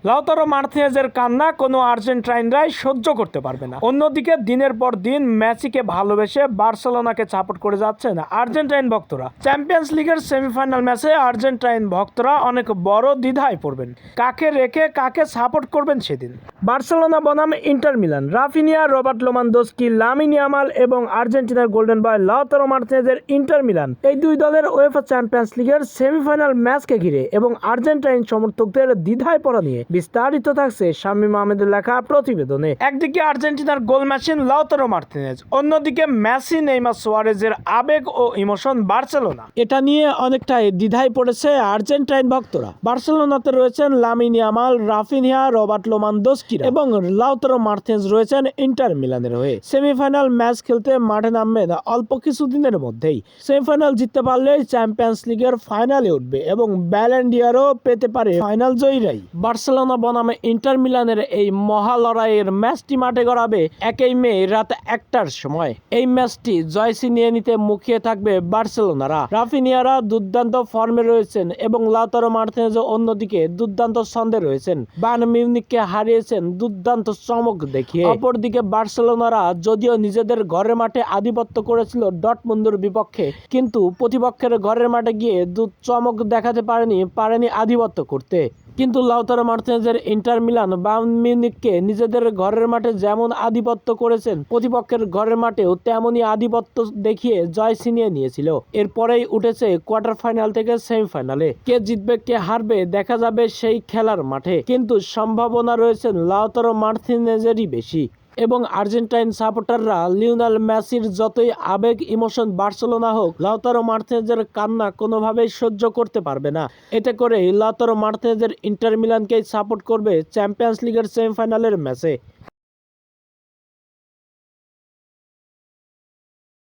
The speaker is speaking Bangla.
লাউতারো মার্তিনেজের কান্না কোনো আর্জেন্টাইনরাই সহ্য করতে পারবে না। অন্যদিকে দিনের পর দিন মেসিকে ভালোবেসে বার্সেলোনাকে সাপোর্ট করে যাচ্ছেন আর্জেন্টাইন ভক্তরা। চ্যাম্পিয়ন্স লিগের সেমিফাইনাল ম্যাচে আর্জেন্টাইন ভক্তরা অনেক বড় দ্বিধায় পড়বেন, কাকে রেখে কাকে সাপোর্ট করবেন সেদিন। বার্সেলোনা বনাম Inter Milan, Raphinha, Robert Lewandowski, Lamine Yamal এবং আর্জেন্টিনার গোল্ডেন বয় লাউতারো মার্তিনেজের ইন্টার মিলান, এই দুই দলের উয়েফা চ্যাম্পিয়ন্স লিগের সেমিফাইনাল ম্যাচকে ঘিরে এবং আর্জেন্টাইন সমর্থকদের দ্বিধায় পড়া নিয়ে বিস্তারিত থাকছে শামীম আহমেদের লেখা প্রতিবেদনে। একদিকে আর্জেন্টিনার গোল মেশিন লাউতারো মার্তিনেজ, অন্যদিকে মেসি, নেইমার, সুয়ারেজের আবেগ ও ইমোশন বার্সেলোনা। এটা নিয়ে অনেকটাই দ্বিধায় পড়েছে আর্জেন্টাইন ভক্তরা। বার্সেলোনাতে রয়েছেন Lamine Yamal, Raphinha, Robert Lewandowski এবং লাউতারো মার্তিনেজ রয়েছেন ইন্টার মিলানের হয়ে। সেমিফাইনাল ম্যাচ খেলতে মাঠে নামবেন অল্প কিছুদিনের মধ্যেই। সেমিফাইনাল জিততে পারলেই চ্যাম্পিয়ন্স লিগের ফাইনালে উঠবে এবং ব্যালন ডি'অরও পেতে পারে ফাইনাল জয়ীরাই। বার্সেলোনা বনামে ইন্টার মিলানের এই মহা লড়াইয়ের ম্যাচটি মাঠে গড়াবে 1 মে রাত 1টার সময়। এই ম্যাচটি জয় ছিনিয়ে নিতে মুখিয়ে থাকবে বার্সেলোনারা। রাফিনিয়ারা দুর্দান্ত ফর্মে রয়েছেন এবং লাউতারো মার্তিনেজ অন্যদিকে দুর্দান্ত ছন্দে রয়েছেন। বায়ার্ন মিউনিখকে হারিয়েছেন দুর্দান্ত চমক দেখিয়ে। অপরদিকে বার্সেলোনারা যদিও নিজেদের ঘরের মাঠে আধিপত্য করেছিল ডর্টমুন্ডের বিপক্ষে, কিন্তু প্রতিপক্ষের ঘরের মাঠে গিয়ে চমক দেখাতে পারেনি আধিপত্য করতে। কিন্তু লাউতারো মার্তিনেজের ইন্টার মিলান বায়ার্ন মিউনিখকে নিজেদের ঘরের মাঠে যেমন আধিপত্য করেছেন, প্রতিপক্ষের ঘরের মাঠেও তেমনই আধিপত্য দেখিয়ে জয় ছিনিয়ে নিয়েছিল। এরপরেই উঠেছে কোয়ার্টার ফাইনাল থেকে সেমিফাইনালে। কে জিতবে কে হারবে দেখা যাবে সেই খেলার মাঠে, কিন্তু সম্ভাবনা রয়েছে লাউতারো মার্তিনেজেরই বেশি। এবং আর্জেন্টাইন সাপোর্টাররা লিওনেল মেসির যতই আবেগ ইমোশন বার্সেলোনা হোক, লাউতারো মার্তিনেজের কান্না কোনোভাবেই সহ্য করতে পারবে না। এতে করে লাউতারো মার্তিনেজের ইন্টার মিলানকেই সাপোর্ট করবে চ্যাম্পিয়ন্স লিগের সেমিফাইনালের ম্যাচে।